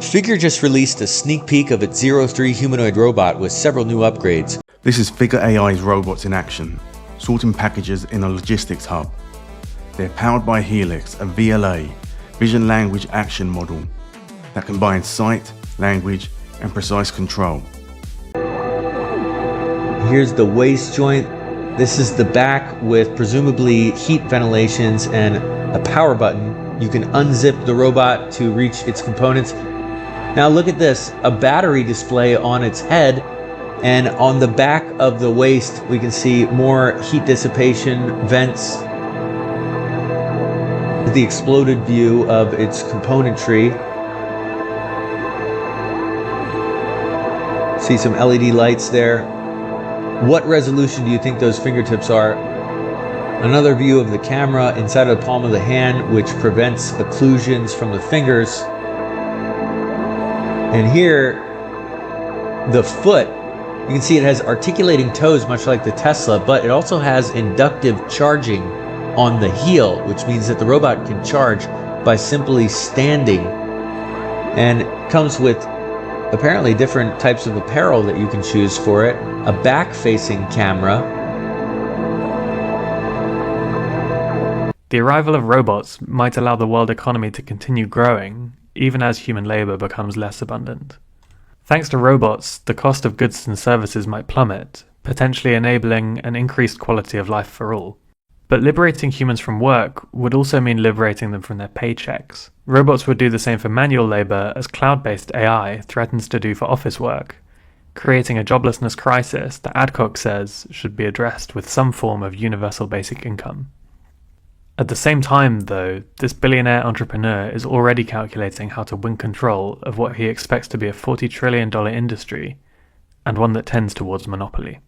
Figure just released a sneak peek of its 03 humanoid robot with several new upgrades. This is Figure AI's robots in action, sorting packages in a logistics hub. They're powered by Helix, a VLA, Vision Language Action model, that combines sight, language, and precise control. Here's the waist joint. This is the back with presumably heat ventilations and a power button. You can unzip the robot to reach its components. Now look at this, a battery display on its head, and on the back of the waist we can see more heat dissipation vents. The exploded view of its componentry. See some LED lights there. What resolution do you think those fingertips are? Another view of the camera inside of the palm of the hand, which prevents occlusions from the fingers. And here, the foot, you can see it has articulating toes, much like the Tesla, but it also has inductive charging on the heel, which means that the robot can charge by simply standing. And it comes with apparently different types of apparel that you can choose for it. A back-facing camera. The arrival of robots might allow the world economy to continue growing, even as human labor becomes less abundant. Thanks to robots, the cost of goods and services might plummet, potentially enabling an increased quality of life for all. But liberating humans from work would also mean liberating them from their paychecks. Robots would do the same for manual labor as cloud-based AI threatens to do for office work, creating a joblessness crisis that Adcock says should be addressed with some form of universal basic income. At the same time, though, this billionaire entrepreneur is already calculating how to win control of what he expects to be a $40 trillion industry, and one that tends towards monopoly.